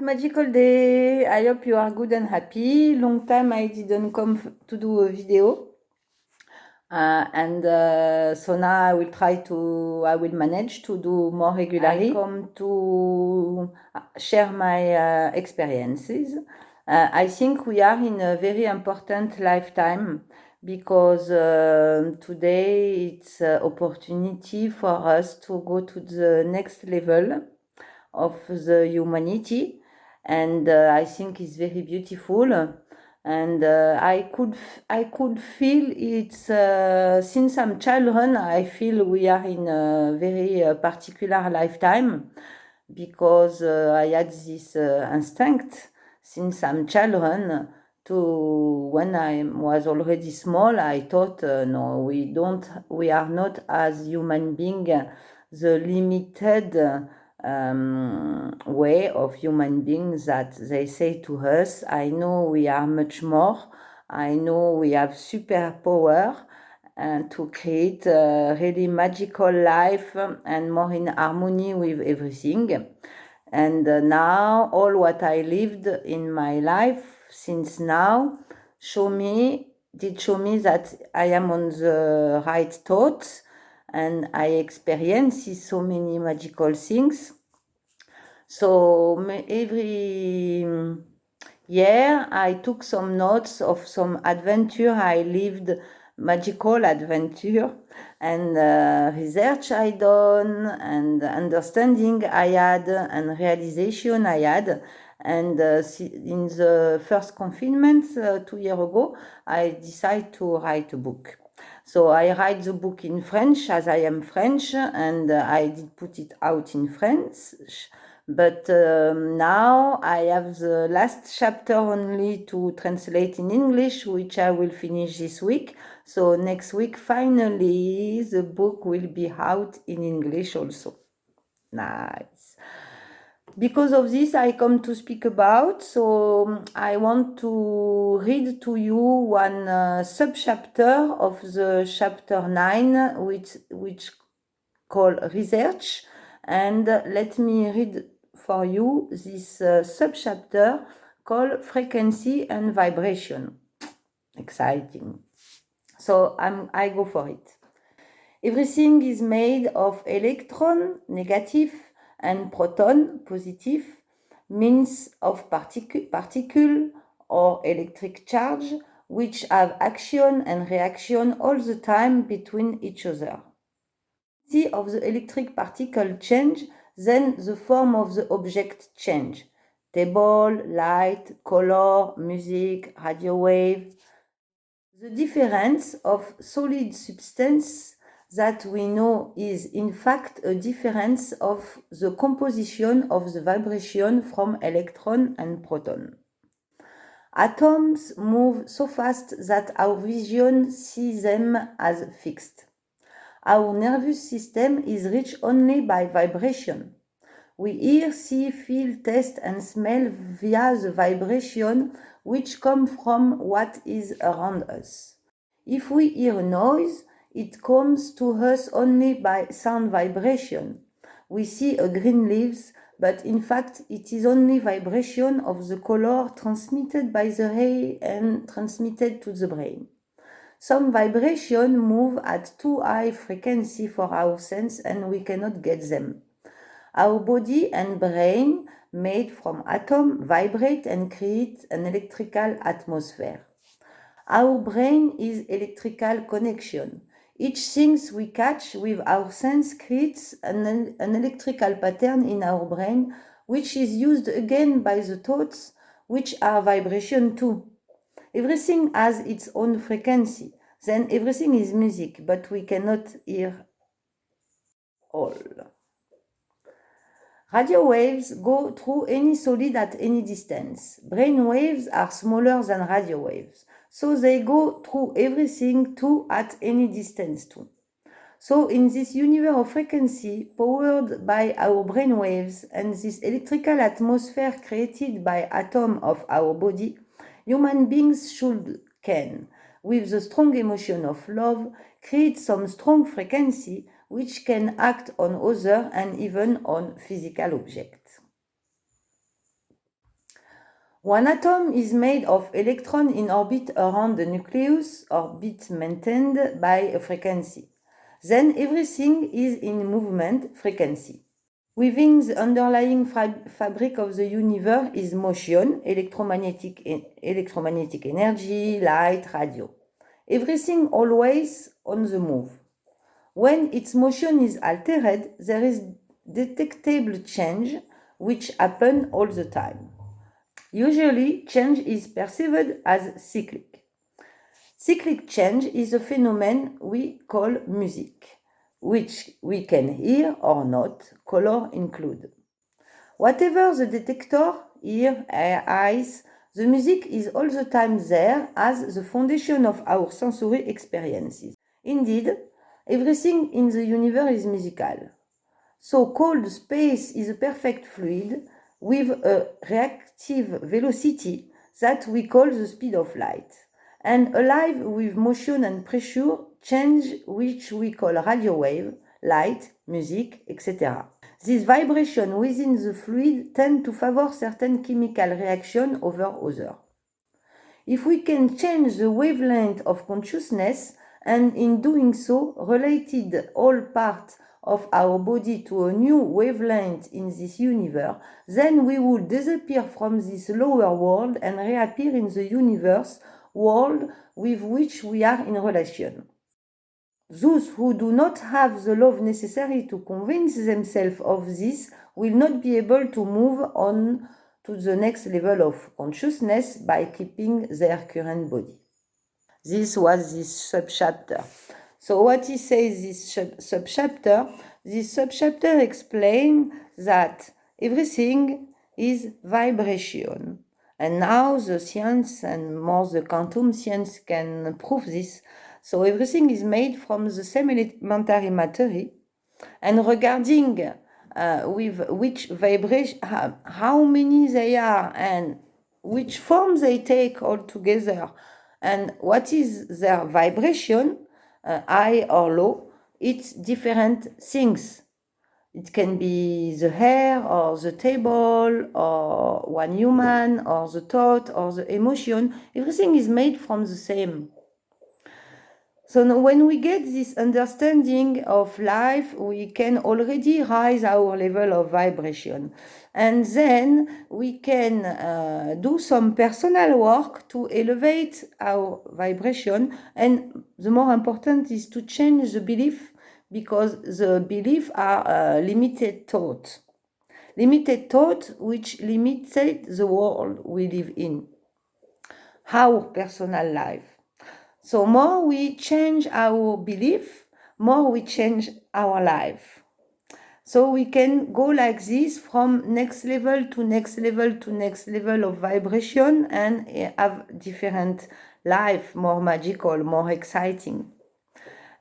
Good magical day. I hope you are good and happy. Long time I didn't come to do a video. So now I will manage to do more regularly. I come to share my experiences. I think we are in a very important lifetime because today it's an opportunity for us to go to the next level of the humanity, and I think it's very beautiful. And I could feel it since I'm children. I feel we are in a very particular lifetime because I had this instinct since I'm children. When I was already small, I thought, no, we are not as human being the limited way of human beings that they say to us. I know we are much more. I know we have superpower and to create a really magical life and more in harmony with everything. And now all what I lived in my life since now did show me that I am on the right thoughts, and I experience so many magical things. So every year I took some notes of some adventure I lived, magical adventure, and research I done, and understanding I had, and realization I had. And in the first confinement 2 years ago, I decided to write a book. So I write the book in French, as I am French, and I did put it out in French. But now I have the last chapter only to translate in English, which I will finish this week. So next week, finally, the book will be out in English also. Nice. Because of this, I come to speak about. So I want to read to you one subchapter of the chapter 9, which called research. And let me read for you this subchapter called frequency and vibration. Exciting. So I go for it. Everything is made of electron, negative, and proton, positive, means of particle or electric charge, which have action and reaction all the time between each other. Of the electric particle change, then the form of the object change. Table, light, color, music, radio wave. The difference of solid substance that we know is in fact a difference of the composition of the vibration from electron and proton. Atoms move so fast that our vision sees them as fixed. Our nervous system is reached only by vibration. We hear, see, feel, taste, and smell via the vibration which come from what is around us. If we hear a noise, it comes to us only by sound vibration. We see a green leaves, but in fact it is only vibration of the color transmitted by the ray and transmitted to the brain. Some vibration move at too high frequency for our sense and we cannot get them. Our body and brain, made from atoms, vibrate and create an electrical atmosphere. Our brain is electrical connection. Each thing we catch with our sense creates an electrical pattern in our brain, which is used again by the thoughts, which are vibration too. Everything has its own frequency. Then everything is music, but we cannot hear all. Radio waves go through any solid at any distance. Brain waves are smaller than radio waves, so they go through everything too at any distance too. So in this universe of frequency powered by our brain waves and this electrical atmosphere created by atoms of our body, human beings can, with the strong emotion of love, create some strong frequency which can act on other and even on physical objects. One atom is made of electrons in orbit around the nucleus, orbit maintained by a frequency. Then everything is in movement, frequency. Within the underlying fabric of the universe is motion, electromagnetic energy, light, radio. Everything always on the move. When its motion is altered, there is detectable change which happens all the time. Usually, change is perceived as cyclic. Cyclic change is a phenomenon we call music, which we can hear or not, color included. Whatever the detector, ear, eyes, the music is all the time there as the foundation of our sensory experiences. Indeed, everything in the universe is musical. So-called space is a perfect fluid with a reactive velocity that we call the speed of light, and alive with motion and pressure change which we call radio wave, light, music, etc. These vibrations within the fluid tend to favor certain chemical reaction over others. If we can change the wavelength of consciousness, and in doing so related all parts of our body to a new wavelength in this universe, then we would disappear from this lower world and reappear in the universe world with which we are in relation. Those who do not have the love necessary to convince themselves of this will not be able to move on to the next level of consciousness by keeping their current body. This was this subchapter. So what he says this subchapter explains that everything is vibration. And now the science and more the quantum science can prove this. So everything is made from the same elementary matter. And regarding with which vibration, how many they are and which form they take all together, and what is their vibration, high or low, it's different things. It can be the hair or the table or one human or the thought or the emotion. Everything is made from the same. So now when we get this understanding of life, we can already raise our level of vibration. And then we can do some personal work to elevate our vibration. And the more important is to change the belief, because the beliefs are limited thought. Limited thought which limited the world we live in. Our personal life. So more we change our belief, more we change our life. So we can go like this from next level to next level to next level of vibration and have different life, more magical, more exciting.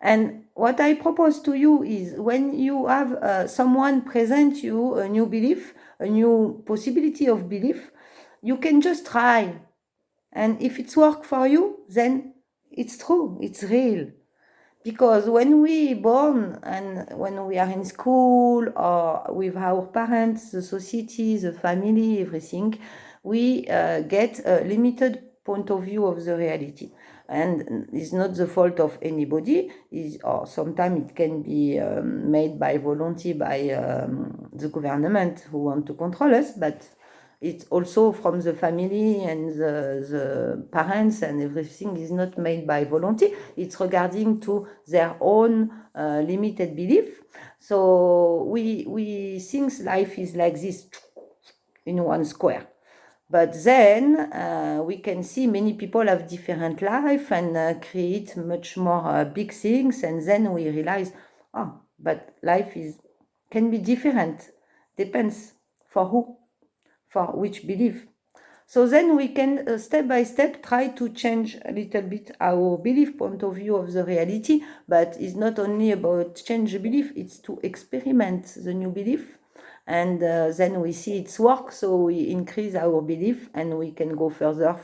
And what I propose to you is when you have someone present you a new belief, a new possibility of belief, you can just try. And if it's work for you, then it's true, it's real. Because when we born and when we are in school or with our parents, the society, the family, everything, we get a limited point of view of the reality. And it's not the fault of anybody, or sometimes it can be made by volunteer by the government who want to control us, but it's also from the family and the parents, and everything is not made by volunteer. It's regarding to their own limited belief. So we think life is like this in one square. But then we can see many people have different life and create much more big things, and then we realize, but life can be different. Depends for who, for which belief. So then we can step by step try to change a little bit our belief point of view of the reality, but it's not only about change the belief, it's to experiment the new belief. And then we see its work, so we increase our belief and we can go further.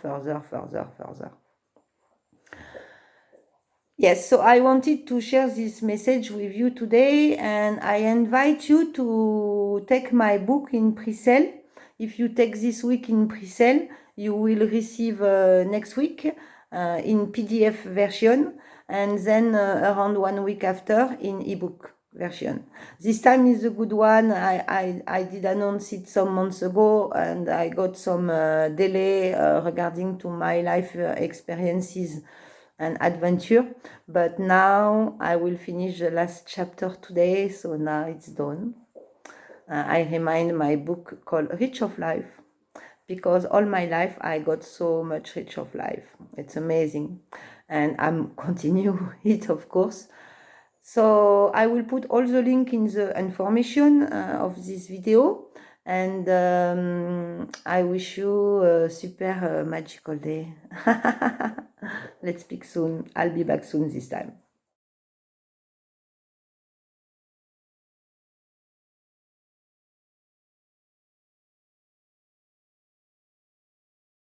Yes, so I wanted to share this message with you today, and I invite you to take my book in pre-sale. If you take this week in pre-sale, you will receive next week in PDF version, and then around 1 week after in ebook version. This time is a good one. I did announce it some months ago, and I got some delay regarding to my life experiences and adventure, but now I will finish the last chapter today, so now it's done. I remind my book called Rich of Life, because all my life I got so much rich of life. It's amazing, and I'm continue it, of course. So I will put all the link in the information of this video, and I wish you a super magical day. Let's speak soon. I'll be back soon this time.